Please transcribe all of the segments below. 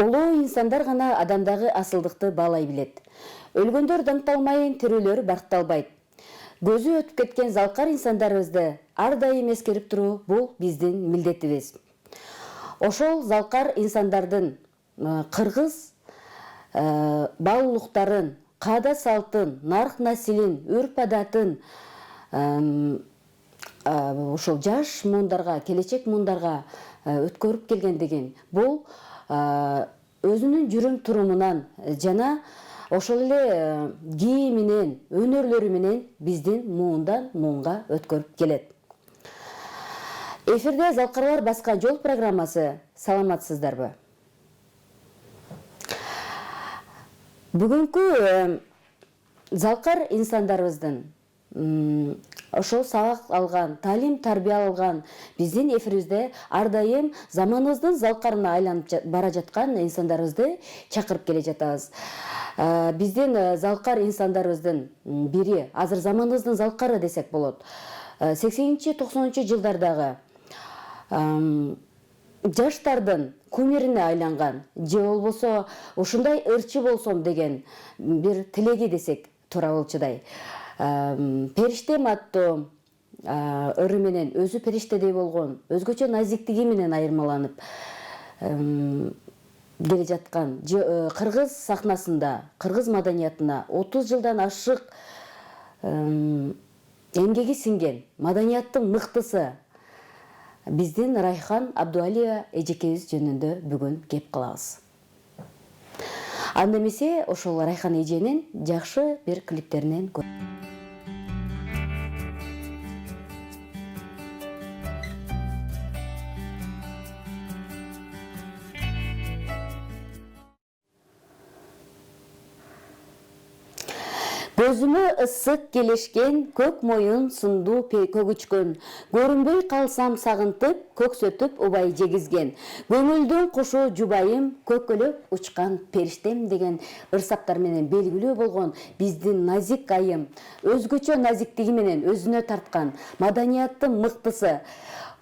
Улуу инсандар гана адамдагы асылдыкты баалай билет. Өлгөндөр даңталмайын, тирүүлөр баркталбайт. Көзү өтүп кеткен залкар инсандарыбызды ар дайым эскерип туруу бул биздин милдетибиз. Ошол залкар инсандардын кыргыз баалуулуктарын, каада салтын, нарк насилин, үрп адатын ошол жаш муундарга, келечек муундарга өткөрүп келгендигин, бул өзүнүн жүрүм турумунан жана ошол эле кийиминен, өнөрлөрү менен биздин муундан муунга өткөрүп келет. Эфирде Залкарлар баскан жол программасы. Саламатсыздарбы? Бүгүнкү залкар инсандарыбыздын ошол сабак алган, талим тарбия алган биздин эфирибизде ар дайым заманыбыздын залкарына айланып бара жаткан инсандарыбызды чакырып келе жатабыз. Биздин залкар инсандарыбыздын бири, азыр заманыбыздын залкары десек болот. 80-90 жылдардагы жаштардын кумирине айланган, же болбосо ушундай ырчы болсом деген бир тилеги десек туура болчудай. Периштем аттуу ыры менен өзү периштедей болгон, өзгөчө назиктиги менен айырмаланып келе жаткан кыргыз сахнасында, кыргыз маданиятына 30 жылдан ашык эмгеги сиңген маданияттын мыктысы биздин Райхан Абдуалиева эжекебиз жөнүндө бүгүн кеп кылабыз. Анда эмесе ошол Райхан эженин жакшы бир клиптеринен Көзүмө ысык келешкен, көк моюн сунду көгүчкөн, көрүнбөй калсам сагынтып, көксөтүп убай жегизген, көңүлдүн кушу жубайым, көкөлөп учкан периштем деген ырсактар менен белгилүү болгон биздин назик айым, өзгөчө назиктиги менен өзүнө тарткан маданияттын мыктысы,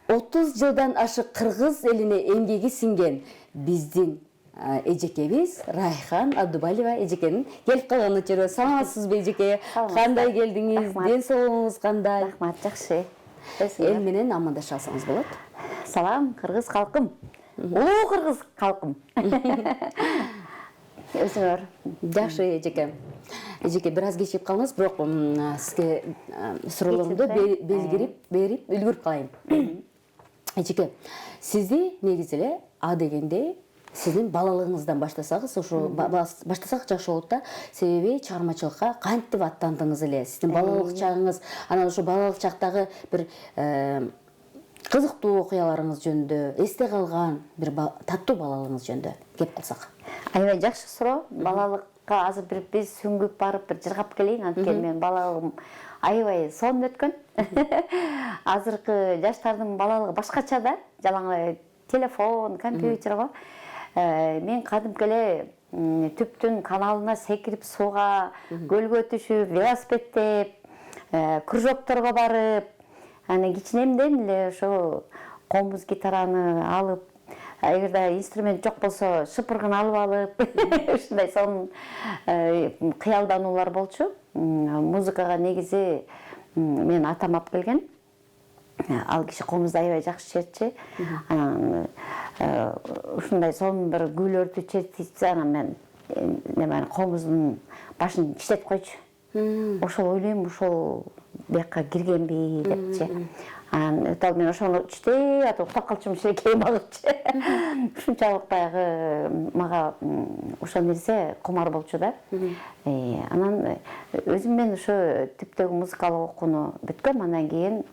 30 жылдан ашык кыргыз элине эмгеги сиңген биздин эжекебиз Райхан Абдубалиева эжекенин келип калганын чыры. Саламатсызбы эжеке? Кандай келдиңиз? Ден соолугуңуз кандай? Рахмат, жакшы. Эл менен амандаша алсаңыз болот. Салам, кыргыз калкым. Улуу кыргыз калкым. Өзүңөр? Жакшы эжеке. Эжеке бир аз кечип калдыңыз, бирок сизге суроолорумду берип үлгүрүп калайын. Эжеке, сизди негизи эле А дегенде сиздин балалыгыңыздан баштасагыз, ошо баштасак жакшы болот да. Себеби чыгармачылыкка кантип аттандыңыз эле? Сиздин балалык чагыңыз, анан ошо балалык чактагы бир кызыктуу окуяларыңыз жөнүндө, эсте калган бир таттуу балалыгыңыз жөнүндө кеп кылсак. Аябай жакшы суроо. Балалыкка азыр бир биз сүңгүп барып бир жыргап келейин, анткени менин балалыгым аябай сонун өткөн. Азыркы жаштардын балалыгы башкача да, жалаң телефон, компьютер го. Мен кадимки эле түптүн каналына секирип сууга, көлгө түшүп, велосипедтеп, кружокторго барып, аны кичинемден эле ошо комуз гитараны алып, эгерде инструмент жок болсо шыпыргын алып алып, ушундай сонун кыялдануулар болчу. Музыкага негизи мен атам алып келген. Ал киши комузду аябай жакшы чертчү. Ушундай сонун бир күүлөрдү чертсе, анан мен комуздун башын чечетип койчу. Ошол ойлойм, ошол бияка киргенби депчи. Анан өтө мен ошону иштей атып уктап калчумун ширкей багычы. Ушунчалык баягы мага ошол нерсе кумар болчу да. Анан өзүм мен ошо типтеги музыкалык окууну бүткөм, андан кийин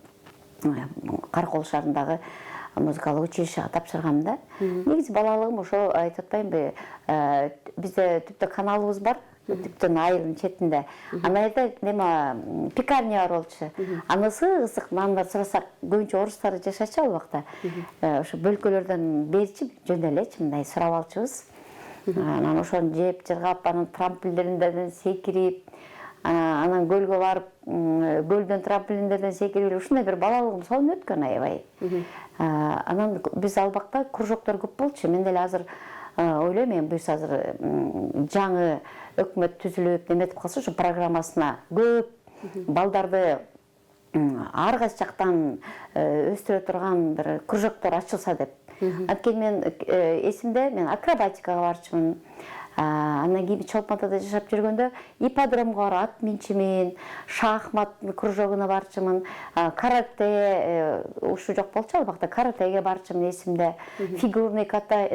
Каракол шаарындагы музыкалык училищеге тапшыргам да. Негизи балалыгым ошо айтып атпаймынбы, бизде түптө каналыбыз бар, түптүн айылдын четинде. Ана жерде неме пекарня бар болчу. Анысы ысык нандар сурасак, көбүнчө орустар жашачу ал убакта. Ошо бөлкөлөрдөн берчи, жөн элечи мындай сурап алчубуз. Анан ошону жеп, жыргап, анан трамплиндерден секирип, анан көлгө барып, көлдөн трамплиндерден секирип, ушундай бир балалыгым сонун өткөн аябай. Анан биз ал убакта кружоктор көп болчу. Мен деле азыр ойлойм мен буюрса азыр жаңы өкмөт түзүлүп неметип калса ушу программасына көп балдарды ар кайсы жактан өстүрө турган бир кружоктор ачылса деп. Анткени мен эсимде мен акробатикага барчумун. Андан кийин Чолпонтада жашап жүргөндө ипподромго барып ат минчимин, шахмат кружогуна барчумун, карате ушу жок болчу албакта, каратеге барчумун эсимде. Фигурный ката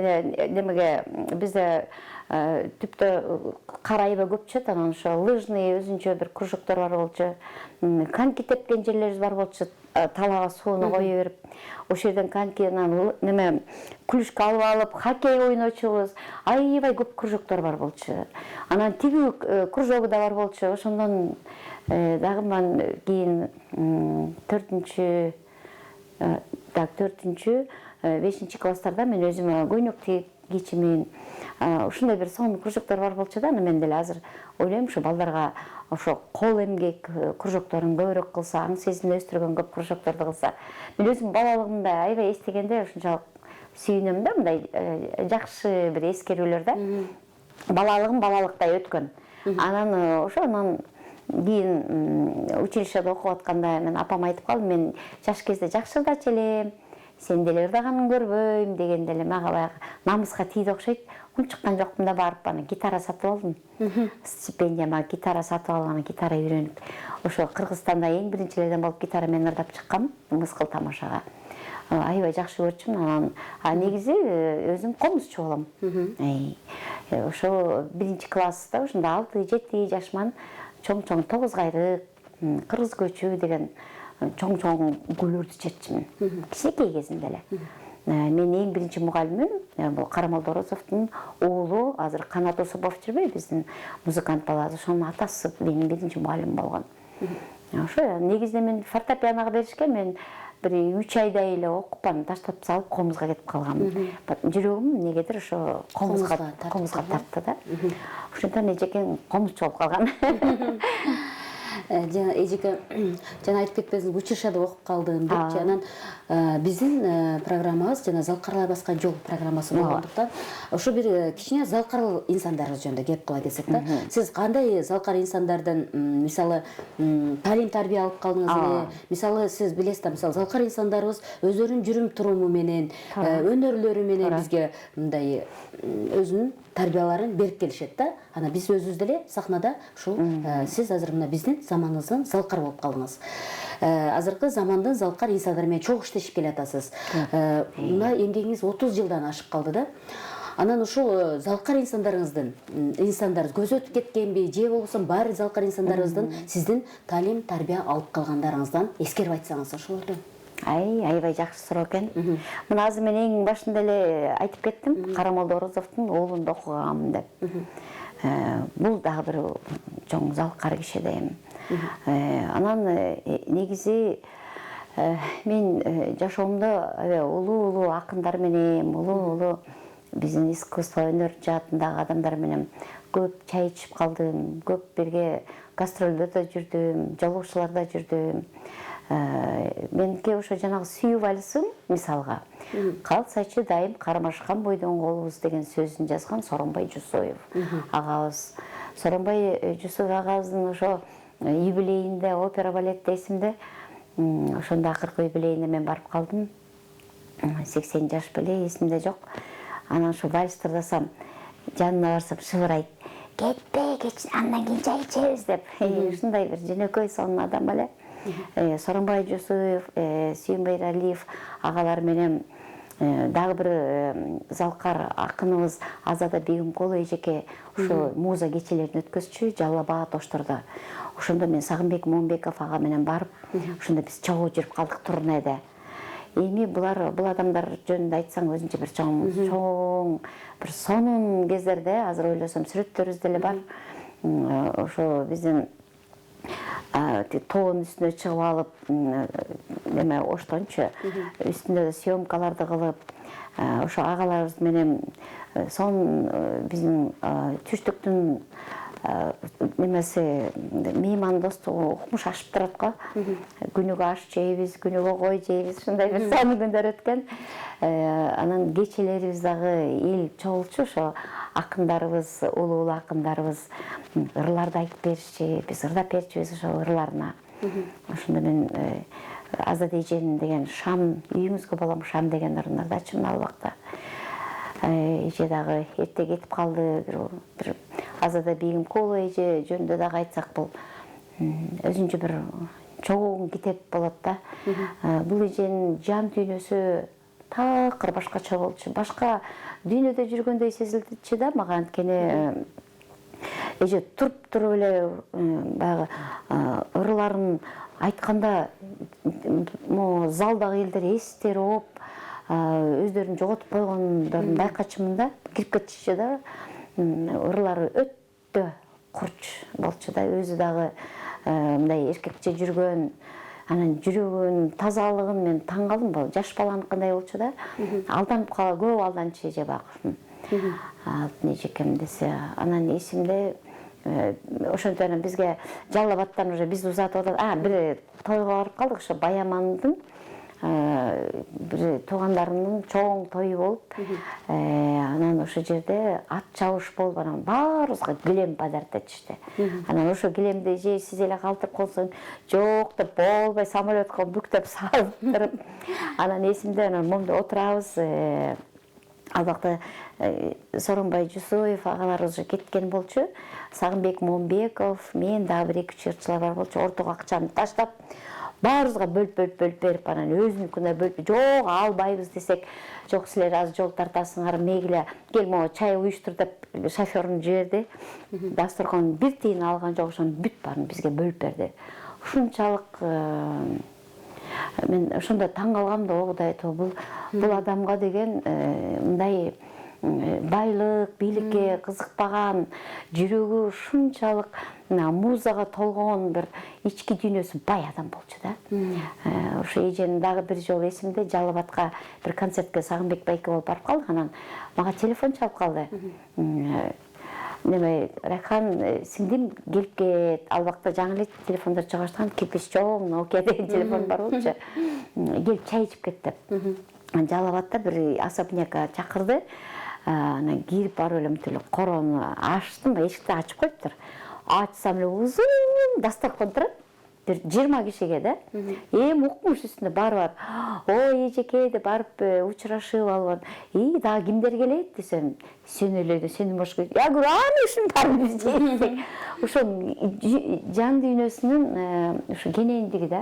немеге бизде түптө карайба көп чет, анан ошо лыжный өзүнчө бир кружоктор бар болчу. Коньки тепкен жерлерибиз бар болчу, талаага сууну кое берип, ошол жерден конькинан неме клюшка алып хоккей ойночубуз. Аябай көп кружоктор бар болчу. Анан тигүү кружогу да бар болчу. Ошондон дагы мен кийин 4-5 класстарда мен өзүмө көйнөк кийчимин. Ушундай бир сонун кружоктор бар болчу да, мен деле азыр ойлойм ушу балдарга ошо кол эмгек кружокторун көбүрөөк кылса, аң сезимин өстүргөн көп кружокторду кылса. Мен өзүм балалыгымда аябай эстегенде ушунчалык сүйүнөм да, мындай жакшы бир эскерүүлөр да. Балалыгым балалыктай өткөн. Анан ошонун кийин училищеде окуп атканда мен апама айтып калдым, мен жаш кезде жакшы ырдачу элем, сен деле ырдаганын көрбөйм деген деле мага баягы намыска тийди окшойт. Чыккан жокмун да барып аны гитара сатып алдым. Стипендияма гитара сатып алып, аны гитара үйрөнүп, ошо Кыргызстанда эң биринчилерден болуп гитара менен ырдап чыккам мыскыл тамашага. Аябай жакшы көрчүмүн. Анан негизи өзүм комузчу болом. Ошо 1-класста ушунда 6-7 жашман чоң-чоң 9 кайрык, кыргыз көчү деген чоң-чоң гүлөрдү чеччимин. Кичинекей кезимде эле. Мен эң биринчи мугалимим бул Карамолдо Орозовдун уулу, азыр Канат Усупов жүрбөйбү, биздин музыкант бала, ошонун атасы менин биринчи мугалимим болгон. Ошо негизинде мен фортепианого беришкен, мен бир 3 айдай эле окуп аны таштап салып комузга кетип калгам. Жүрөгүм негедир ошо комузга тартты да. Ошондон эжекең комузчу болуп калган. Жана эжеке жана айтып кетпесиңиз, училищеде окуп калдым депчи. Анан биздин программабыз жана Залкарлар баскан жол программасы болгондуктан ошо бир кичине залкар инсандарыбыз жөнүндө кеп кыла кетсек да. Сиз кандай залкар инсандардан мисалы талим тарбия алып калдыңыз эле? Мисалы сиз билесиз да, мисалы залкар инсандарыбыз өздөрүнүн жүрүм туруму менен, өнөрлөрү менен бизге мындай өзүнүн тарбияларын берип келишет да. Анан биз өзүбүз деле сахнада ушул сиз азыр мына биздин заманыбыздын залкар болуп калдыңыз. Азыркы замандын залкар инсандары менен чогуу иштешип келатасыз. Мына эмгегиңиз 30 жылдан ашып калды да. Анан ушул залкар инсандар көзөтүп кеткенби, же болбосо баары залкар инсандарыбыздын сиздин талим тарбия алып калгандарыңыздан эскерип айтсаңыз ошолорду. Аябай жакшы суроо экен. Мына азыр мен эң башында эле айтып кеттим, Карамолдо Орозовдун уулунда окугам деп. Бул дагы бир чоң залкар киши дейм. Анан негизи мен жашоомдо улуу акындар менен, улуу биздин искусство өнөр жаатындагы адамдар менен көп чай ичип калдым, көп бирге гастролдордо жүрдүм, жолугушууларда жүрдүм. Меники ошо жанагы сүйүү вальсым мисалга калсачы дайым кармашкан бойдон колубуз деген сөзүн жазган Соронбай Жусуев агабыз. Соронбай Жусуев агабыздын ошо юбилейинде опера балетте эсимде, ошондо акыркы юбилейине мен барып калдым. 80 жаш беле эсимде жок. Анан ошо вальс ырдасам, жанына барсам шыбырайт. Кетпе, андан кийин чай ичебиз деп. Ушундай бир жөнөкөй сонун адам эле. Соронбай Жусуев, Сүйүнбай Ралиев агалар менен дагы бир залкар акыныбыз Азада Бегимкулова эжеке ушу муза кечелерин өткөзчү Жалал Абад Оштордо. Ошондо мен Сагынбек Момбеков ага менен барып, ошондо биз чогуу жүрүп калдык турнеде. Эми бул адамдар жөнүндө айтсаң өзүнчө бир чоң бир сонун кездерде, азыр ойлосом сүрөттөрүбүз деле бар. Ошо биздин тоонун үстүнө чыгып алып, неме Оштончу үстүндө да съемкаларды кылып, ошо агаларыбыз менен сонун биздин түштүктүн немеси мейман достугу укмуш ашып турат го. Күнүгө аш жейбиз, күнүгө кой жейбиз, ушундай бир сонун күндөр өткөн. Анан кечелерибиз дагы эл чогулчу, ошо акындарыбыз, улуу акындарыбыз ырларды айтып беришчи, биз ырдап берчүбүз ошо ырларына. Ошондо мен Азат эженин деген шам, үйүңүзгө болом шам деген ырын ырдачумун ал убакта. Эже дагы эрте кетип калды. Бир Азада Бегимкулова эже жөнүндө дагы айтсак, бул өзүнчө бир чоң китеп болот да. Бул эженин жан дүйнөсү такыр башкача болчу. Башка дүйнөдө жүргөндөй сезилчү да мага, анткени эже туруп эле баягы ырларын айтканда залдагы элдер эстери ооп, өздөрүн жоготуп койгондорун байкачумун да, кирип кетишчү да. Ырлары өтө курч болчу да, өзү дагы мындай эркекче жүргөн, анан жүрөгүнүн тазалыгын мен таң калдым. Бул жаш баланыкындай болчу да. Алданып кала, көп алданчу эже багы. Алтын эжекем десе, анан эсимде ошентип бизге Жалал Абадтан уже биз узатып атат. Бир тойго барып калдык, ошо Баямандын бир туугандарынын чоң тою болуп, анан ошол жерде ат чабыш болуп, анан баарыбызга килем подарок этишти. Анан ошо килемди же сиз эле калтырып койсоң, жок деп болбой самолетко бүктөп салып туруп, анан эсимде анан момунда отурабыз. Ал убакта Сооронбай Жусуев агаларыбыз уже кеткен болчу. Сагынбек Момбеков, мен дагы бир 2-3 ырчылар бар болчу. Ортого акчаны таштап, баарыбызга бөлүп берип, анан өзүнүкүнө бөлүп, жок албайбыз десек, жок силер аз жол тартасыңар, мейгиле кел могу чай уюштур деп шоферун жиберди. Дасторкон бир тиын алган жок, ошонун бүт баарын бизге бөлүп берди. Ушунчалык мен ошондо таң калгам да, Кудай, бул адамга деген мындай байлык, бийликке кызыкпаган, жүрөгү ушунчалык музага толгон бир ички дүйнөсү бай адам болчу да. Ошо эженин дагы бир жолу эсимде, Жалал Абадка бир концертке Сагынбек байке болуп барып калдык. Анан мага телефон чалып калды. Неме, Райхан сиңдим келип кет. Ал убакта жаңы эле телефондор чыга баштаган, кирпич чоң Nokia деген телефон бар болчу. Келип чай ичип кет деп. Жалал Абадта бир особняка чакырды. Анан кирип барып эле мынтип эле корону ачтым, эшикти ачып коюптур. Ачсам эле узун дасторкон турат. Бир 20 кишиге да. Укмуш үстүндө барып, ой эжеке деп барып учурашып алып, дагы кимдер келет десем, сен эле, сенин башка. Я говорю, аны ушун баарын биз жейсек. Ошо жан дүйнөсүнүн ошо кенендиги да.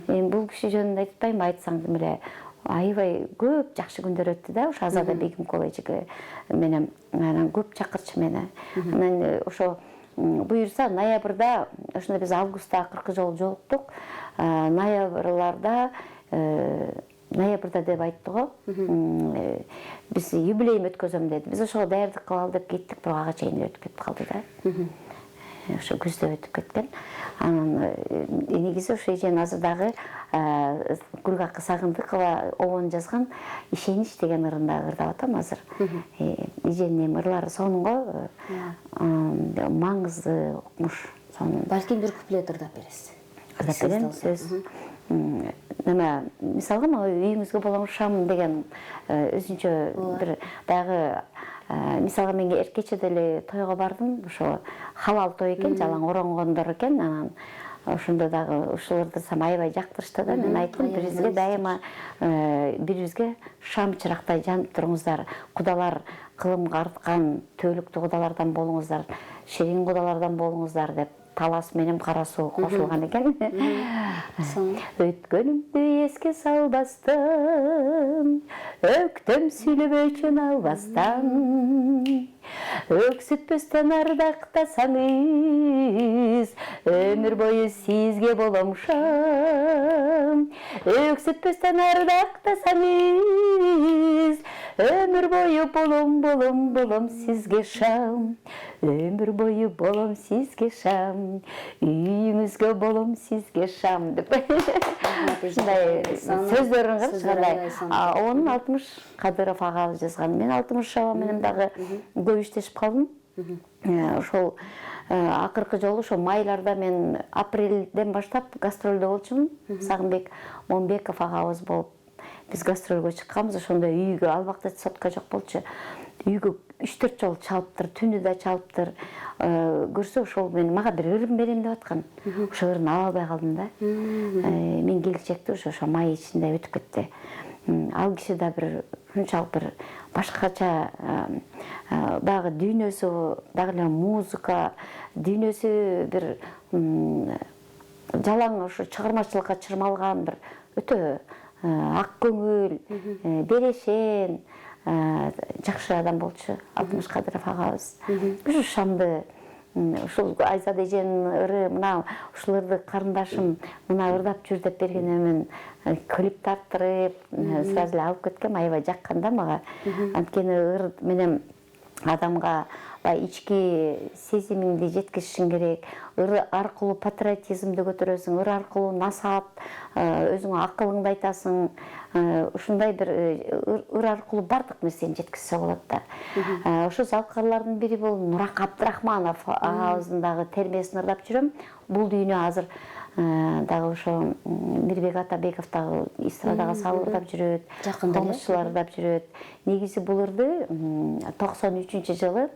Бул киши жөнүндө айтпайм, айтсаң эле аябай көп жакшы күндөр өттү да. Ошо Азада Бегимкулова эжеке менен анан көп чакырчу мени. Анан ошо буюрса ноябрда, ошондо биз августта акыркы жолу жолуктук. Ноябрда деп айтты го. Биз юбилейим өткөзөм деди. Биз ошого даярдык кылалы деп кеттик, бирок ага чейин өтүп кетип калды да. Ошо күздө өтүп кеткен. Анан негизи ошо эженин азыр дагы Гүлгакы Сагындыкова обон жазган «Ишенич» деген ырында ырдап атам азыр. Эженин ырлары сонун го, маңызды укмуш. Балким бир куплет ырдап бересиз. Ырдап берем сөз. Неме, мисалга үйүңүзгө болом шам деген өзүнчө бир дагы, мисалга мен эркечеде эле тойго бардым. Ошо халал той экен, жалаң оронгондор экен. Анан ошондо дагы ушул ырдасам аябай жактырышты да. Мен айттым, бирибизге дайыма бирибизге шам чырактай жанып туруңуздар. Кудалар кылымга арткан төөлүктүү кудалардан болуңуздар, ширин кудалардан болуңуздар деп талас менен кара суу кошулган экен. Өткөнүмдү эске салбастан, өктөм сүйлөбөчүн албастан, Өксүтпөстөн ардактасаңыз, өмүр бою сизге болом шам. Өксүтпөстөн ардактасаңыз, өмүр бою болом сизге шам. Өмүр бою болом сизге шам. Үйүңүзгө болом сизге шам деп. Ушундай сөздөрүн карачы кандай. Onun 60 Кадыров агабыз жазган. Мен 60 шаба менен дагы көп иштешип калдым. Ошол акыркы жолу ошо майларда мен апрелден баштап гастролдо болчумун. Сагынбек Момбеков агабыз болуп биз гастролго чыкканбыз. Ошондо үйгө албакта сотка жок болчу. Үйгө 3-4 жолу чалыптыр, түнү да чалыптыр. Көрсө ошол мага бир ырым берем деп аткан. Ошо ырымды ала албай калдым да. Мен келчекти ошо май ичинде өтүп кетти. Ал киши да бир ушунчалык бир башкача дагы дүйнөсү, дагы эле музыка дүйнөсү бир жалаң ошо чыгармачылыкка чырмалган бир өтө ак көңүл, берешен, жакшы адам болчу. 60 Кадыров агабыз. Ушу шамды ушул Айзада эженин ыры мына ушул ырды карындашым мына ырдап жүр деп бергенде мен клип тарттырып сразу эле алып кеткем. Аябай жаккан да мага. Анткени ыр менен адамга ички сезимиңди жеткизишиң керек. Ыр аркылуу патриотизмди көтөрөсүң, ыр аркылуу насаат, өзүңө акылыңды айтасың. Ушундай бир ыр аркылуу бардык нерсени жеткизсе болот да. Ошо залкарлардын бири бул Нурак Абдрахманов агабыздын дагы термесин ырдап жүрөм. Бул дүйнө азыр дагы ошо Мирбек Атабеков дагы эстрадага салып ырдап жүрөт. Комузчулар ырдап жүрөт. Негизи бул ырды 93-жылы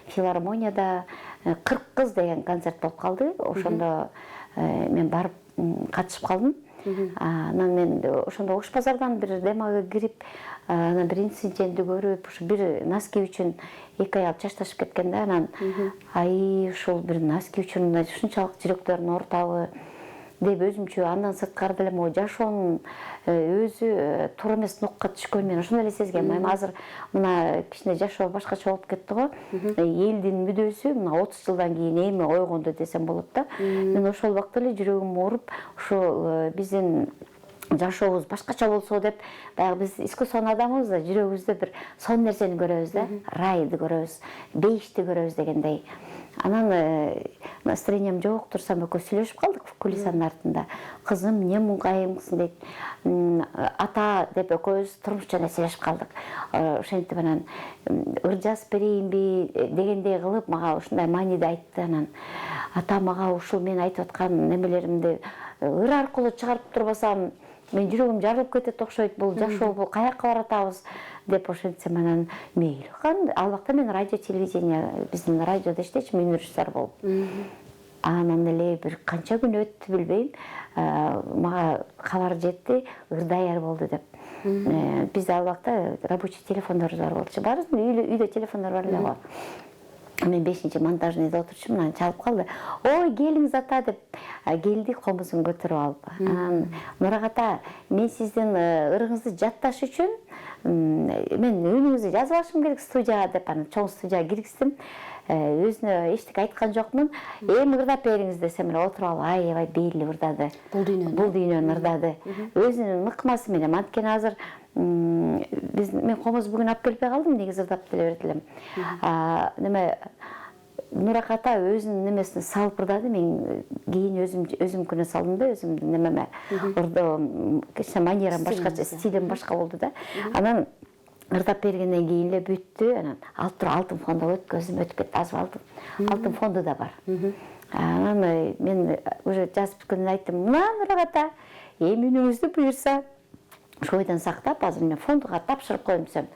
филармонияда 40 кыз деген концерт болуп калды. Ошондо мен барып катышып калдым. Анан мен ошондо Ош базардан бир демага кирип, анан бир инцидентти көрүп, ушу бир носки үчүн 2 аял чачташып кеткен да. Анан ушул бир носки үчүн ушунчалык жүрөктөрүн оорутабы деп өзүмчө андан сырткары деле могу жашоонун өзү туура эмес нукка түшкөнүн мен ошондой эле сезгем. Азыр мына кичине жашоо башкача болуп кетти го. Элдин мүдөөсү мына 30 жылдан кийин эми ойгонду десем болот да. Мен ошол убакта эле жүрөгүм ооруп, ошо биздин жашообуз башкача болсо деп, баягы биз искусственный адамбыз да, жүрөгүбүздө бир сонун нерсени көрөбүз да, райды көрөбүз, бейишти көрөбүз дегендей. Анан настроением жок, турсам экөө сүйлөшүп калдык кулисанын артында. Кызым, эмне муңгайымсың дейт. Ата деп экөөбүз турмуш жана сүйлөшүп калдык. Ошентип анан ыр жазып берейинби дегендей кылып мага ушундай мааниде айтты. Анан ата мага ушул мен айтып аткан немелеримди ыр аркылуу чыгарып турбасам мен жүрөгүм жарылып кетет окшойт, бул жашоо бул каякка баратабыз деп ошентсем анан мейли кан. Ал убакта мен радио телевидение биздин радиодо иштечүмүн, университет болуп. Анан эле бир канча күн өттү билбейм, мага кабар жетти, ыр даяр болду деп. Бизде ал убакта рабочий телефондорубуз бар болчу. Баарыбыздын үйдө телефондор бар эле го. Мен 5-монтажныйда отурчумун, анан чалып калды. Ой, келиңиз ата деп келди, комузун көтөрүп алып. Анан Нурак ата, мен сиздин ырыңызды жатташ үчүн мен үнүңүздү жазып алышым керек студияга деп, анан чоң студияга киргиздим. Өзүнө эчтеке айткан жокмун. Эми ырдап бериңиз десем эле отуруп алып аябай бейли ырдады. Бул дүйнөнү ырдады. Өзүнүн ыкмасы менен. Анткени азыр мен комуз бүгүн алып келбей калдым, негизи ырдап деле берет элем. Неме Нурак ата өзүнүн немесин салып ырдады, мен кийин өзүмкүнө салдым да, өзүмдүн немеме ырдоо кичине манерам башкача, стилим башка болду да. Анан ырдап бергенден кийин эле бүттү. Анан алып туруп алтын фондо өткөзүм, өтүп кетти, азып алдым. Алтын фонду да бар. Анан мен уже жазып бүткөндөн айттым, мына Нурак ата, эми үнүңүздү буюрса ошол бойдон сактап, азыр мен фондуга тапшырып коем десем,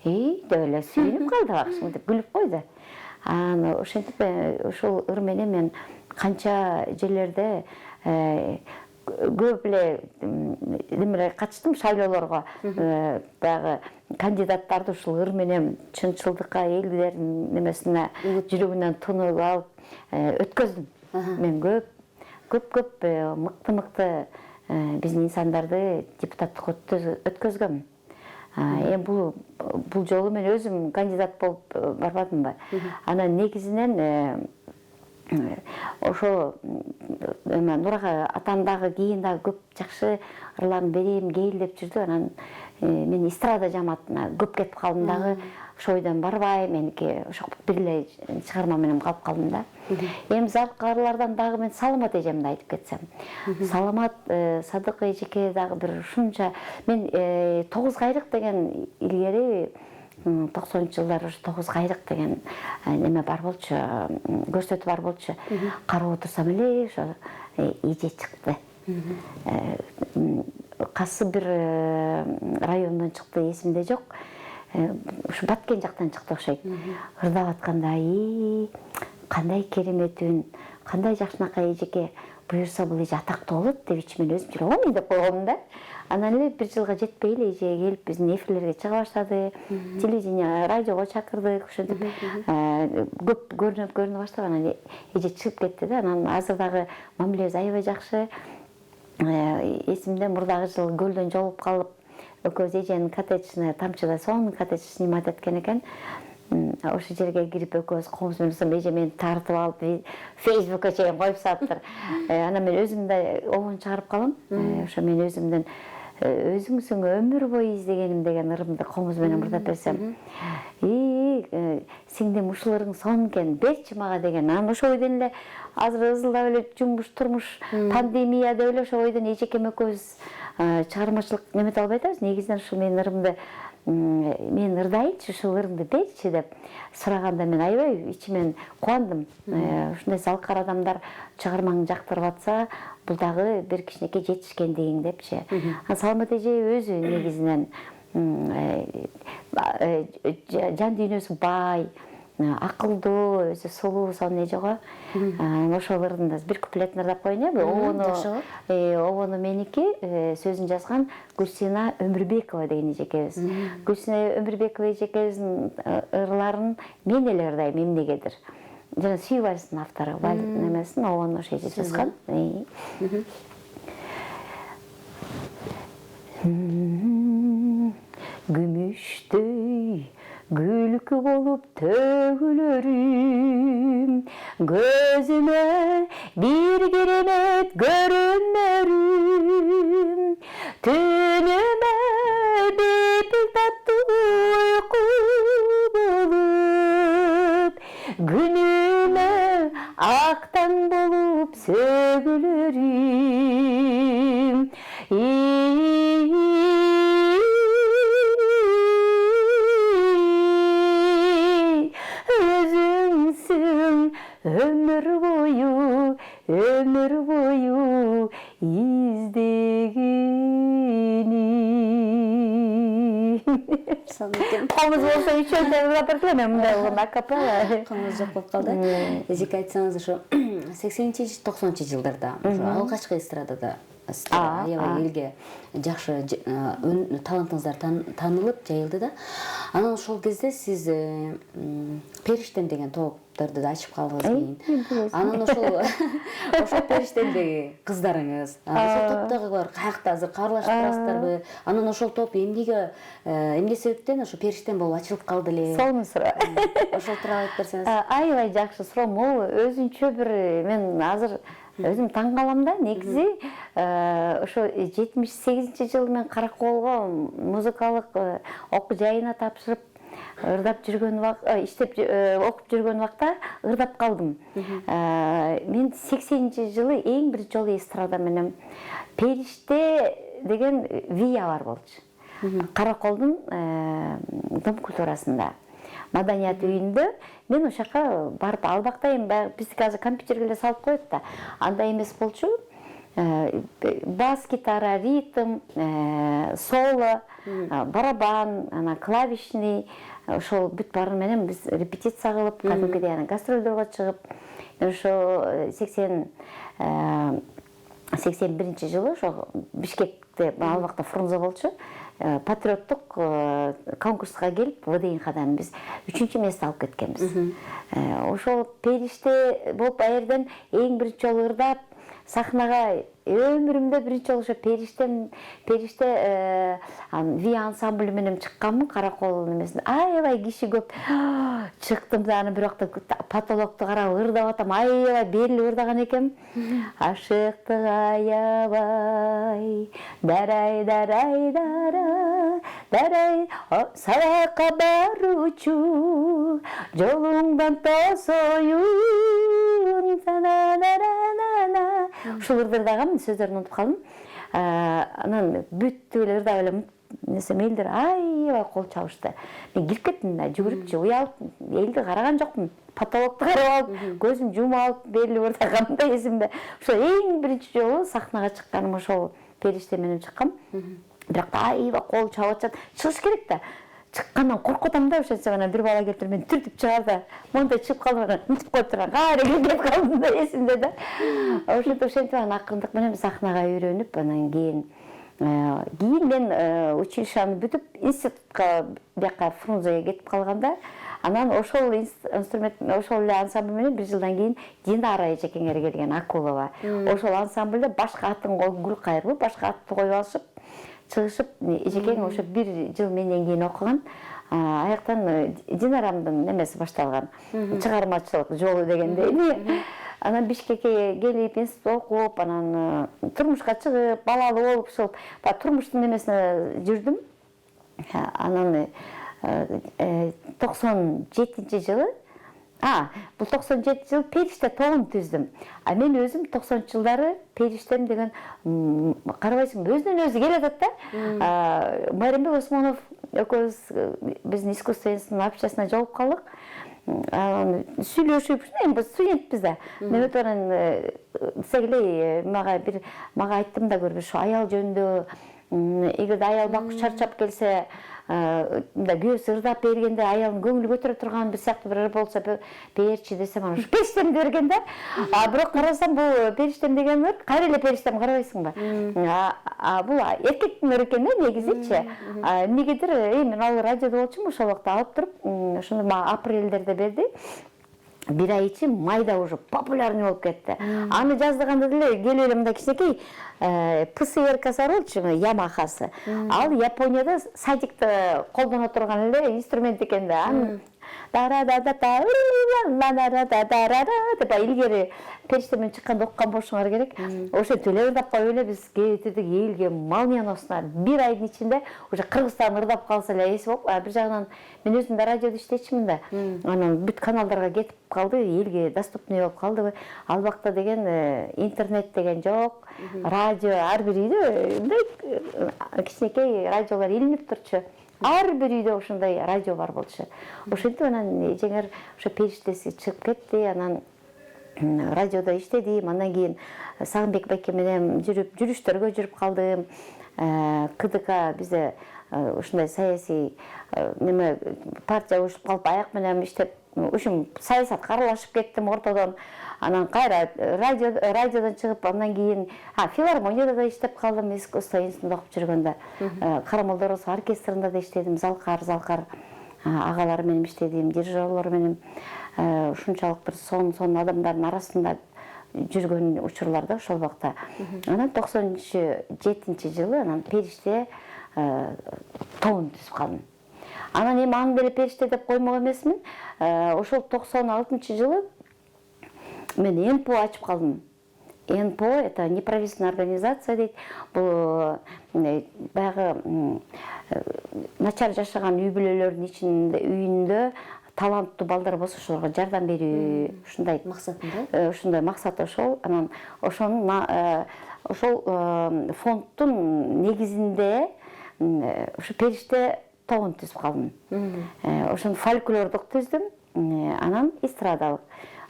деп эле сүйүнүп калды акшым деп күлүп койду. Анан ошентип ушул ыр менен мен канча жерлерде көп эле немелер катыштым, шайлоолорго. Баягы кандидаттарды ушул ыр менен чынчылдыкка, элдердин немесине жүрөгүнөн тунуп алып өткөздүм. Мен көп мыкты биздин инсандарды депутаттыкка өткөзгөм. Эми бул жолу мен өзүм кандидат болуп барбадымбы. Анан негизинен ошо Нурага атам дагы кийин дагы көп жакшы ырларын берем кейил деп жүрдү. Анан мен эстрада жамаатына көп кетип калдым дагы. Ошо ойдон барбай, меники ошо бир эле чыгарма менен калып калдым да. Эми залкарлардан дагы мен Саламат эжемди айтып кетсем. Саламат Садык эжеке дагы бир ушунча мен 9 кайрык деген илгери 90-жылдар ушу 9 кайрык деген неме бар болчу, көрсөтүү бар болчу. Карап отурсам эле ошо эже чыкты. Кайсы бир райондон чыкты, эсимде жок. Ушу Баткен жактан чыкты окшойт. Ырдап атканда, кандай керемет үн, кандай жакшынакай эжеке, буюрса бул эже атактуу болот деп ичимен өзүм жүрөм деп койгом да. Анан эле бир жылга жетпей эле эже келип биздин эфирлерге чыга баштады. Телевидение, радиого чакырдык, ошентип көп көрүнө баштаган. Анан эже чыгып кетти да. Анан азыр дагы мамилебиз аябай жакшы. Эсимде мурдагы жыл көлдөн жолугуп калып, экөөбүз эженин коттеджине тамчыда сонун коттедж снимать эткен экен. Ошол жерге кирип экөөбүз комуз менен эже мени тартып алып, Facebookка чейин коюп сааттыр. Анан мен өзүм да обон чыгарып калам. Ошо мен өзүмдөн өзүңсүң өмүр бою издегеним деген ырымды комуз менен мурдап берсем. Сиңдим ушул ырың сонун экен, берчи мага деген. Анан ошо ойдон эле азыр ызылдап эле жумуш, турмуш, пандемия деп эле ошо ойдон эжекем экөөбүз чыгармачылык немете албай атабыз. Негизинен ушул менин ырымды мен ырдайынчы, ушул ырыңды берчи деп сураганда мен аябай ичимен кубандым. Ушундай залкар адамдар чыгармаңды жактырып атса, бул дагы бир кичинекей жетишкендигиң депчи. Саламат эже өзү негизинен жан дүйнөсү бай, акылдуу, өзү сулуу сонун эже го. Ошол ырында бир куплетін ырдап коеюн, обону меники, сөзүн жазган Гүлсина Өмүрбекова деген эжекебиз. Гүлсина Өмүрбекова эжекебиздин ырларын мен эле ырдайм эмнегедир. Жана Сүй вальсинин автору, немесин обону ошо эже жазган. Күмүштөй күлкү болуп төгүлөрүм, көзүмө бир керемет көрүнөрүм, түнүмө бепил таттуу уйку болуп, күнүмө ак таң болуп сөгүлөрүм. Өмүр бою издегени. Комуз болсо үчөөдө ырдап бердим, мен мындай болгондо акапелла. Комуз жок болуп калды. Эжеке айтсаңыз, ошо 80-90 жылдарда ошо алгачкы эстрадада аябай элге жакшы талантыңыздар таанылып, жайылды да. Анан ошол кезде сиз Периштем деген топторду да ачып калдыңыз кийин. Анан ошол Периштемдеги кыздарыңыз, ошол топтогулар каякта азыр кабарлашып турасыздарбы? Анан ошол топ эмне себептен ошо Периштем болуп ачылып калды эле? Сонун суроо. Ошол тууралуу айтып берсеңиз. Аябай жакшы суроо. Могу өзүнчө бир мен азыр өзүм таң калам да. Негизи ошо 78-жылы мен Караколго музыкалык окуу жайына тапшырып ырдап жүргөн иштеп окуп жүргөн убакта ырдап калдым. Мен 80-жылы эң бир жолу эстрада менен Периште деген вия бар болчу. Караколдун Дом культурасында. Маданият үйүндө мен ошол жака барып албакта эми биздики азыр компьютерге эле салып коет да. Андай эмес болчу. Бас гитара, ритм, соло, барабан, ана клавишный, ошол бүт баары менен биз репетиция кылып, кадимкидей ана гастролдорго чыгып, ошо 81-жылы ошо Бишкекте ал убакта Фрунзе болчу. Патриоттук конкурска келип, ВДНХдан биз 3-чү месте алып кеткенбиз. Ошол Периште болуп, аерден эң биринчи жолу ырдап, сахнага өмүрүмдө биринчи жолу ошо периште ви ансамбль менен чыкканмын Каракол немесине. Аябай киши көп. Чыктым да аны бирок потолокту карап ырдап атам. Аябай белип ырдаган экенмин. Ашыктык аябай, дарай дарай дарай, дарай сабакка баручу, жолуңдан тосоюн. Ушул ырдагам, сөздөрүн унутуп калдым. Анан бүттү эле ырдап эле несем элдер аябай кол чабышты. Мен кирип кеттим да, жүгүрүпчү, уялып, элди караган жокмун. Потолокту карап алып, көзүм жумуп алып, белип ырдагам да эсимде. Ошо эң биринчи жолу сахнага чыкканым ошол периште менен чыккам. Бирок аябай кол чабып атышат. Чыгыш керек да. Чыккандан коркуп атам да, ошентсем анан бир бала келип туруп мени түртүп чыгарды. Мондай чыгып калдым, анан унутуп коюп турган. Кайра келип калдым да эсимде да. Ошентип анан акырындык менен сахнага үйрөнүп, анан кийин мен училищаны бүтүп институтка бияка Фрунзеге кетип калганда, анан ошол инструмент, ошол эле ансамбль менен бир жылдан кийин Динара эжекеңер келген Акулова. Ошол ансамбльде башка атын Гүлкайыр, башка атты коюп алышып, чыгышып, эжекең ошо бир жыл менден кийин окуган. Аяктан Динарамдын немеси башталган. Чыгармачылык жолу дегендей. Анан Бишкекке келип, институт окуп, анан турмушка чыгып, балалуу болуп, ошол турмуштун немесине жүрдүм. Анан 97-жылы, бул 97-жылы Периште тобун түздүм. Мен өзүм 90-жылдары Периштем деген карабайсың, өзүнөн өзү келатат да. Майрамбек Осмонов экөөбүз биздин искусство институтунун обществосуна жолугуп калдык. Сүйлөшүп, эми студентпиз да. Мен өтө анан сегилей мага айттым да көрбүш, аял жөнүндө, эгерде аял бакып чарчап келсе, мындай күйөөсү ырдап бергенде аялдын көңүлү көтөрө турган бир сыяктуу бир ыр болсо берчи десем, анан ушу Периштем берген да. Бирок карасам бул Периштем деген ыр кайра эле Периштем карабайсыңбы? Бул эркектин ыры экен да негизичи. Эмнегедир мен ал радиодо болчумун, ошол убакта алып туруп, ошондо мага апрелдерде берди. Бир ай ичи майда уже популярный болуп кетти. Аны жаздырганда деле келип эле мындай кичинекей ПСРКасы бар болчу, Ямахасы. Ал Японияда садикте колдоно турган эле инструмент экен да. Деп илгери Периште менен чыкканда оккан болушуңар керек. Ошентип эле ырдап коюп эле биз кетирдик элге молниеносный. Бир айдын ичинде уже Кыргызстан ырдап калса эле эси болуп, бир жагынан мен өзүм да радиодо иштечимин да. Анан бүт каналдарга кетип калды, элге доступный болуп калды. Ал убакта деген интернет деген жок, радио ар бир үйдө мындай кичинекей радиолор илинип турчу. Ар бир үйдө ошондой радио бар болчу. Ошентип анан эжеңер ошо Периштеси чыгып кетти, анан радиодо иштедим. Андан кийин Сагынбек байке менен жүрүштөргө жүрүп калдым. КДК бизде ушундай саясий неме партия урушуп калып, аяк менен иштеп, ушум саясатка аралашып кеттим ортодон. Анан кайра радиодон чыгып, андан кийин филармонияда да иштеп калдым, искусство институтунда окуп жүргөндө. Карамолдорос оркестринде да иштедим, залкар агалар менен иштедим, дирижерлор менен ушунчалык бир сон адамдардын арасында жүргөн учурларда ошол убакта. Анан 97-жылы анан Периште тобун түзүп калдым. Анан эми аны деле Периште деп коймок эмесмин. Ошол 96-жылы мен НПО ачып калдым. НПО это неправительственная организация дейт. Бул баягы начар жашаган үй бүлөлөрдүн үйүндө таланттуу балдар болсо ошолорго жардам берүү, ушундай максатында. Ушундай максат ошол. Анан ошол фонддун негизинде ушу Периште тобун түзүп калдым. Ошону фольклордук түздүм, анан эстрадалык.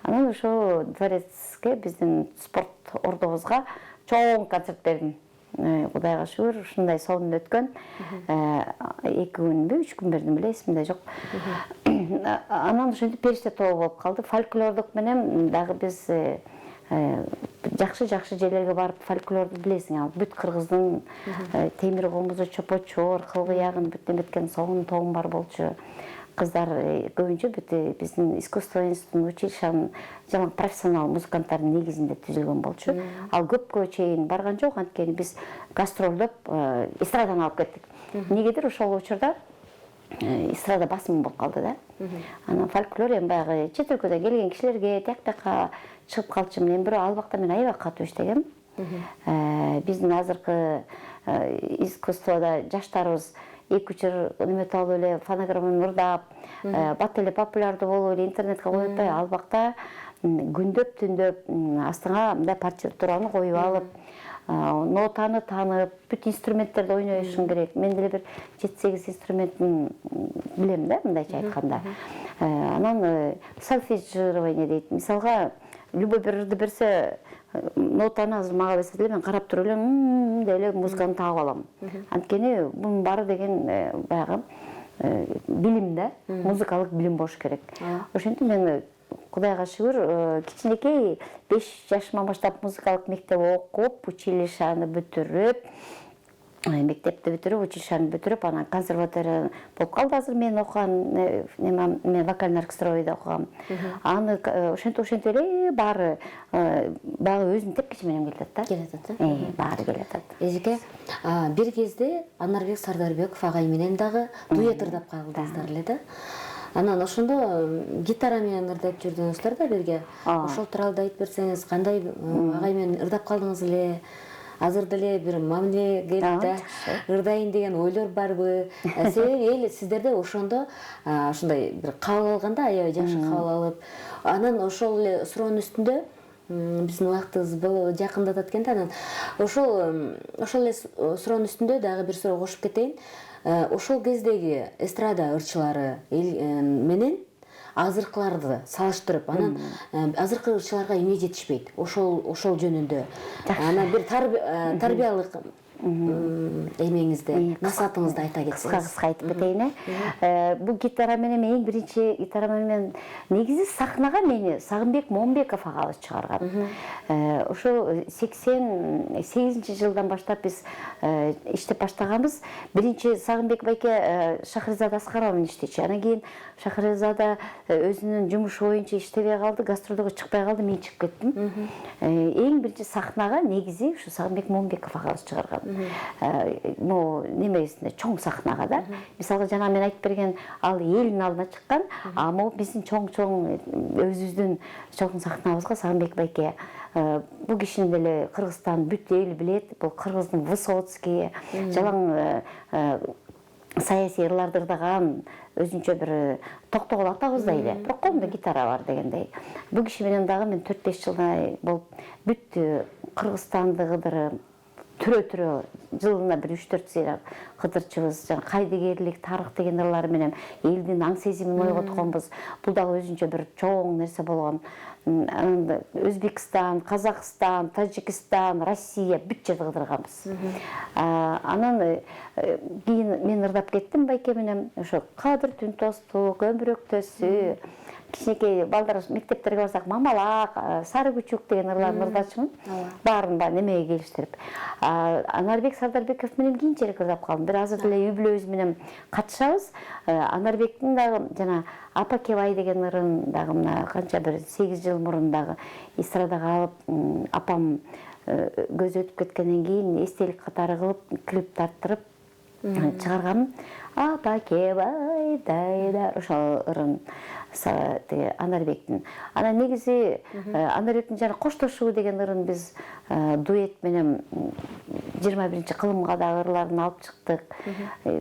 Анан ошо дворецке, биздин спорт ордобузга чоң концерт бердим. Кудайга шүгүр, ушундай сонун өткөн. 2 күнбү, 3 күн бердим эле, эсимде жок. Анан ошентип Периште тобу болуп калды. Фольклордук менен дагы биз жакшы жерлерге барып фольклорду билесиң, ал бүт Кыргыздын темир комузу, чопочор, кылгыягын бүт эметкен сонун тобун бар болчу. кыздар көбүнчө бүт биздин искусство институтунун училищенин жана профессионал музыканттардын негизинде түзүлгөн болчу. Ал көпкө чейин барган жок, анткени биз гастролдоп эстраданы алып кеттик. Негедир ошол учурда эстрада басым болуп калды да. Анан фольклор эми баягы чет өлкөдөн келген кишилерге тияк-тияка чыгып калчу. Мен бирөө ал убакта мен аябай катуу иштегем. Биздин азыркы искусствода жаштарыбыз 2-3 жыл немете алып эле фонограмманы ырдап, бат эле популярдуу болуп эле интернетке коюп атпайбы? Ал убакта күндөп түндөп астыңа мындай партитураны коюп алып, нотаны таанып, бүт инструменттерди ойношуң керек. Мен деле бир 7-8 инструментин билем да, мындайча айтканда. Анан сольфеджирование дейт. Мисалга, любой бир ырды берсе, нотаны азыр мага берсе деле мен карап туруп эле деп эле музыканы таап алам. Анткени бунун баары деген баягы билим да, музыкалык билим болуш керек. Ошентип мен Кудайга шүгүр, кичинекей 5 жашыма баштап музыкалык мектеп окуп, училищаны бүтүрүп, мектепти бүтүрүп, училищаны бүтүрүп, анан консерватория болуп калды. Азыр мен окуган, мен вокальный оркестровыйда окугам. Аны ошентип эле баары баягы өзүнүн тепкичи менен келатат да. Келатат, баары келатат. Эжеке, бир кезде Анарбек Сардарбеков агай менен дагы дуэт ырдап калдыңыздар эле да. Анан ошондо гитара менен ырдап жүрдүңүздөр да бирге. Ошол тууралуу айтып берсеңиз, кандай агай менен ырдап калдыңыз эле? Азыр деле бир мамиле келип да ырдайын деген ойлор барбы? Себеби эл сиздерде ошондо ошондой бир кабыл алганда аябай жакшы кабыл алып, анан ошол эле суроонун үстүндө биздин убактыбыз жакындатат экен да. Анан ошол эле суроонун үстүндө дагы бир суроо кошуп кетейин. Ошол кездеги эстрада ырчылары менен азыркыларды салыштырып, анан азыркы ырчыларга эмне жетишпейт? Ошол жөнүндө. Анан бир тарбиялык эмеңизди, насаатыңызды айта кетсеңиз. Кыска айтып кетейин. Бул гитара менен эң биринчи гитара менен негизи сахнага мени Сагынбек Момбеков агабыз чыгарган. Ошо 88-жылдан баштап биз иштеп баштаганбыз. Биринчи Сагынбек байке Шахризада Аскарова менен иштечү. Анан кийин Шахризада өзүнүн жумушу боюнча иштебей калды, гастролдого чыкпай калды, мен чыгып кеттим. Эң биринчи сахнага негизи ушу Сагынбек Момбеков агабыз чыгарган. Могу немесинде чоң сахнага да. Мисалга жана мен айтып берген ал элдин алдына чыккан, а могу биздин чоң өзүбүздүн чоң сахнабызга Сагынбек байке бул кишини деле Кыргызстан бүт эл билет. Бул Кыргыздын Высоцкий, жалаң саясий ырларды ырдаган өзүнчө бир токтогул атабыздай эле. Бирок колунда гитара бар дегендей. Бул киши менен дагы мен 4-5 жылдай болуп бүт Кыргызстанды кыдырып, түрө жылына бир 3-4 сейра кыдырчыбыз. Жана кайдыгерлик, тарых деген ырлар менен элдин аң сезимин ойготконбуз. Бул дагы өзүнчө бир чоң нерсе болгон. Өзбекстан, Казакстан, Тажикстан, Россия бүт жерди кыдырганбыз. Анан кийин мен ырдап кеттим байке менен. Ошо Кадыр түн тостук, өмүрөктөсү, кичинекей балдар мектептерге барсак Мамалак, Сары күчүк деген ырларды ырдачумун. Баарын немеге келиштирип. Анарбек Сардарбеков менен кийинчерээк ырдап калдым. Бир азыр деле юбилейибиз менен катышабыз. Анарбектин дагы жана Апа Кебай деген ырын дагы мына канча бир 8 жыл мурун дагы эстрадага алып, апам көз өтүп кеткенден кийин эстелик катары кылып, клип тарттырып чыгаргам. Апа Кебай дайда ошол ырын Анарбектин. Анан негизи Анарбектин жана Коштошуу деген ырын биз дуэт менен 21 кылымга да ырларын алып чыктык.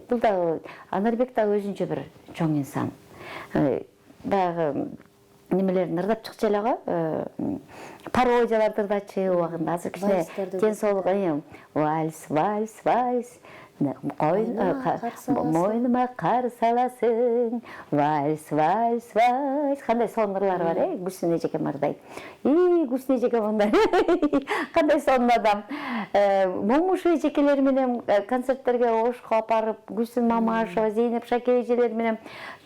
Бул дагы Анарбек дагы өзүнчө бир чоң инсан. Баягы немелерин ырдап чыкчу эле го. Пародияларды ырдачы убагында. Азыр кичине тен соолук вальс, вальс, вальс. Мойнума кар саласың, вальс, вальс, вальс. Кандай сонун ырлар бар, Гүлсүн эжекем ырдайт. Гүлсүн эжекем мындай. Кандай сонун адам. Момуш эжекелер менен концерттерге ошко апарып, Гүлсүн Мамашева, Зейнеп Шакир эжелер менен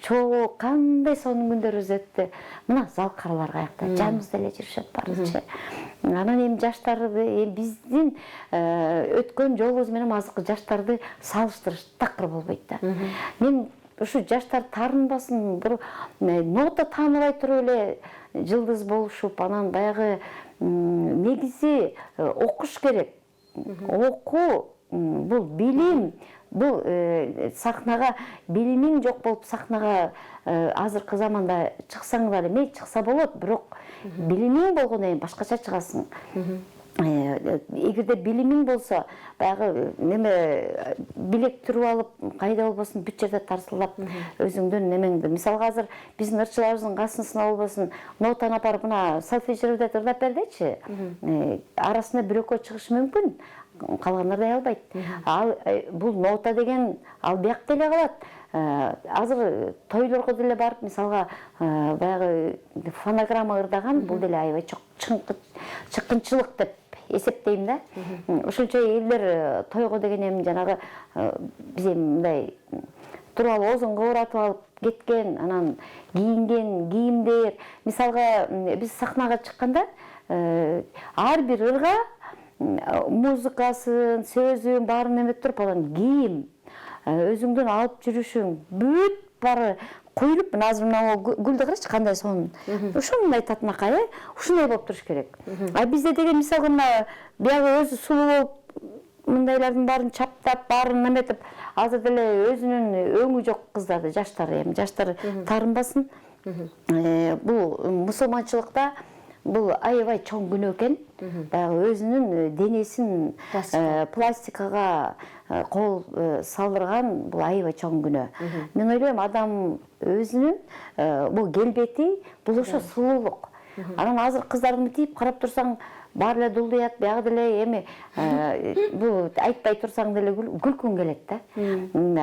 чогуу кандай сонун күндөр өтүптү. Мына зал каралар каякта, жаныбызда эле жүрүшөт баарычы. Анан эми жаштарды, биздин өткөн жолубуз менен азыркы жаштарды салыштырыш такыр болбойт да. Мен ушу жаштар таарынбасын, бир нота тааныбай туруп эле жылдыз болушуп, анан баягы негизи окуш керек. Окуу бул билим, бул сахнага билимиң жок болуп сахнага азыркы заманда чыксаң да эме чыкса болот, бирок билимиң болгондон кийин башкача чыгасың. Эгерде билимиң болсо, баягы неме билек туруп алып, кайда болбосун бүт жерде тарсылдап өзүңдүн немеңди. Мисалга азыр биздин ырчыларыбыздын касынысына болбосун нотаны апарып мына солфеджерде ырдап бердечи. Арасында бир экөө чыгышы мүмкүн. Калгандар да албайт. Ал бул нота деген ал биякта эле калат. Азыр тойлорго деле барып, мисалга баягы фонограмма ырдаган бул деле аябай чыккынчылык деп эсептейм да. Ошончо элдер тойго деген эми жанагы биз мындай туруп алып озонго оратып алып кеткен, анан кийинген кийимдер. Мисалга биз сахнага чыкканда ар бир ырга музыкасын, сөзүн баарын эметип туруп, анан кийим, өзүңдүн алып жүрүшүң бүт баары коюлуп, мына азыр мына гүлдү карачы кандай сонун. Ушундай татынакай, ушундай болуп туруш керек. А бизде деген мисалга мына биягы өзү сулуу болуп, мындайлардын баарын чаптап, баарын эметип, азыр деле өзүнүн өңү жок кыздарды, жаштар таарынбасын. Бул мусулманчылыкта бул аябай чоң күнөө экен. Баягы өзүнүн денесин пластикага кол салдырган бул аябай чоң күнөө. Мен ойлойм, адам өзүнүн бул келбети бул ошо сулуулук. Анан азыр кыздарды мынтип карап турсаң, баары эле дулдуят, биягы деле эми бул айтпай турсаң деле күлкүң келет да.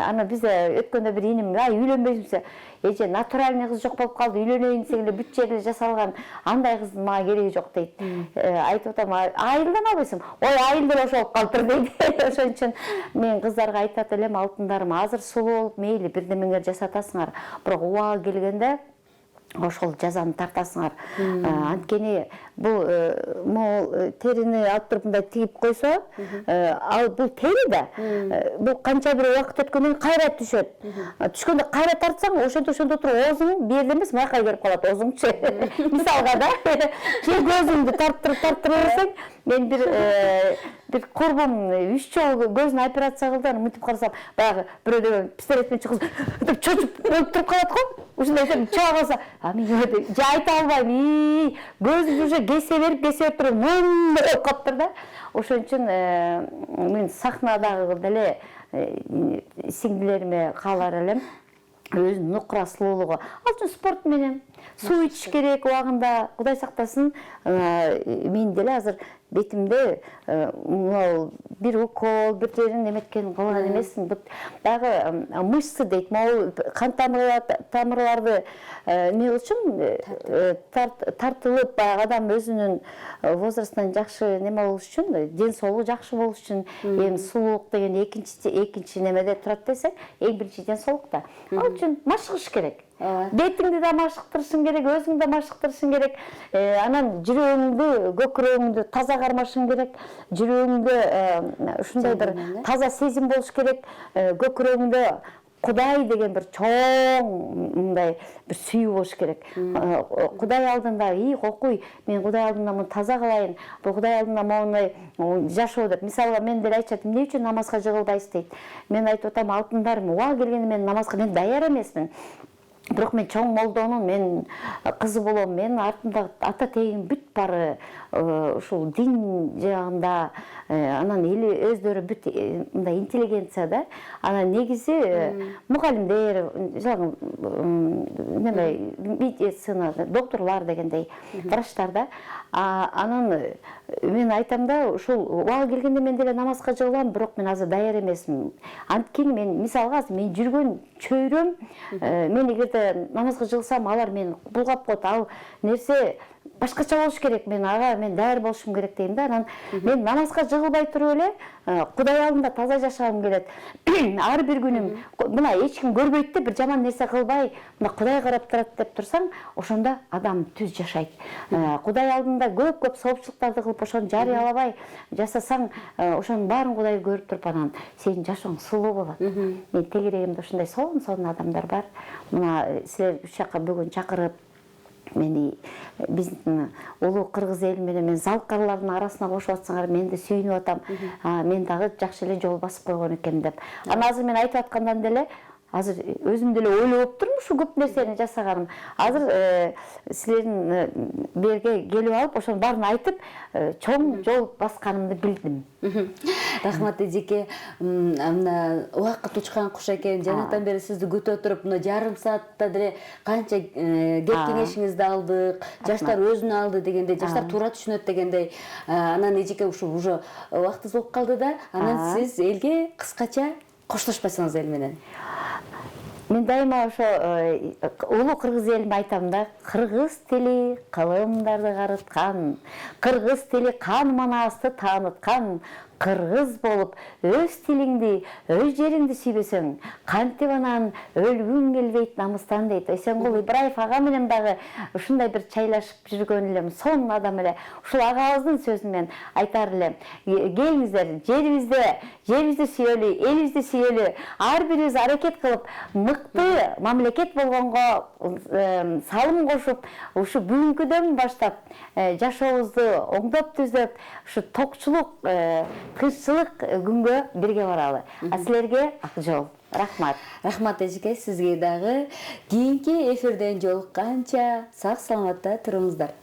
Анан бизде өткөндө бир иним, үйлөнбөйсүңсү, эже натуральный кыз жок болуп калды, үйлөнөйүн десең эле бүт жери жасалган, андай кыздын мага кереги жок дейт. Айтып атам, айылдан албайсың. Ой, айыл деле ошол болуп калыптыр дейт. Ошон үчүн мен кыздарга айтат элем, алтындарым, азыр сулуу болуп мейли бирдемеңер жасатасыңар, бирок убагы келгенде ошол жазаны тартасыңар. Анткени бул терини алып туруп мындай тигип койсо, ал бул тери да, бул канча бир убакыт өткөндөн кийин кайра түшөт. Түшкөндө кайра тартсаң, ошондо туруп оозуң бу жерде эмес, маяка келип калат оозуңчу. Мисалга да, же көзүңдү тарттырып берсең, мен бир курбум 3 жолу көзүнө операция кылды, мынтип карасам, баягы бирөө пистолет менен чыгып чочуп өлүп туруп калат го. Ушундай чыга калса, мен же айта албайм, көзүм уже кесе берип туруп, мындай болуп калыптыр да. Ошон үчүн мен сахнадагы деле сиңдилериме каалар элем, өзүнүн нукура сулуулугу. Ал үчүн спорт менен суу ичиш керек убагында, Кудай сактасын. Мен деле азыр бетимде бир укол, бир жерин эметкен кылган эмесмин. Дагы мышцы дейт, могул кан тамырларды эмне үчүн тартылып, баягы адам өзүнүн возрастынан жакшы неме болуш үчүн, ден соолугу жакшы болуш үчүн, эми сулуулук деген экинчи немеде турат десек, эң биринчи ден соолукта. Ал үчүн машыгыш керек. Бетиңди да машыктырышың керек, өзүңдү да машыктырышың керек. Анан жүрөгүңдү, көкүрөгүңдү таза кармашың керек. Жүрөгүңдө ушундай бир таза сезим болуш керек. Көкүрөгүңдө Кудай деген бир чоң мындай бир сүйүү болуш керек. Кудай алдында окуй, мен Кудай алдында муну таза кылайын, бул Кудай алдында моундай жашоо деп. Мисалга мен деле айтышат, эмне үчүн намазга жыгылбайсыз дейт. Мен айтып атам, алтындарым, убагы келгенде мен намазга мен даяр эмесмин. Бирок мен чоң молдонун, мен кызы болом, мен артымда ата тегим бүт бары ушул дин жагында, анан эли өздөрү бүт мындай интеллигенция да. Анан негизи мугалимдер, неме медицина, докторлор дегендей, врачтар да. Анан мен айтам да, ушул убагы келгенде мен деле намазга жыгылам, бирок мен азыр даяр эмесмин. Анткени мен мисалга мен жүргөн чөйрөм, мен эгерде намазга жыгылсам, алар мени булгап коет. Ал нерсе башкача болуш керек. Мен ага, мен даяр болушум керек дейм да. Анан мен намазга жыгылбай туруп эле Кудай алдында таза жашагым келет. Ар бир күнүм мына эч ким көрбөйт да, бир жаман нерсе кылбай, мына Кудай карап турат деп турсаң, ошондо адам түз жашайт. Кудай алдында көп соопчулуктарды кылып, ошону жарыялабай жасасаң, ошонун баарын Кудай көрүп туруп, анан сенин жашооң сулуу болот. Мен тегерегимде ушундай сонун адамдар бар. Мына силер үч жакка бүгүн чакырып, мени биздин улуу кыргыз эли менен мен залкарлардын арасына кошуп атсаңар, мен да сүйүнүп атам. Мен дагы жакшы эле жол басып койгон экенмин деп. Анан азыр мен айтып аткандан деле азыр өзүм деле ойлоп турмун ушу көп нерсени жасаганым. Азыр силердин берге келип алып, ошонун баарын айтып, чоң жол басканымды билдим. Рахмат эжеке, мына убакыт учкан куш экен. Жанатан бери сизди күтө туруп, мына жарым саатта деле канча кеп кеңешиңизди алдык. Жаштар өзүн алды дегендей, жаштар туура түшүнөт дегендей. Анан эжеке ушу уже убактыбыз болуп калды да. Анан сиз элге кыскача коштошпосоңуз эл менен. Мен дайыма ошо улуу кыргыз элиме айтам да, кыргыз тили кылымдарды карыткан, кыргыз тили кан манасты тааныткан, кыргыз болуп өз тилиңди, өз жериңди сүйбөсөң, кантип анан өлгүң келбейт намыстан дейт. Эсенгул Ибраев ага менен дагы ушундай бир чайлашып жүргөн элем, сонун адам эле. Ушул агабыздын сөзүн мен айтар элем. Келиңиздер, жерибизди сүйөлү, элибизди сүйөлү, ар бирибиз аракет кылып, мыкты мамлекет болгонго салым кошуп, ушу бүгүнкүдөн баштап жашообузду оңдоп түзөп, ушу токчулук, кырсчылык күнгө бирге баралы. Силерге ак жол. Рахмат. Рахмат эжеке, сизге дагы. Кийинки эфирден жолукканча сак саламатта туруңуздар.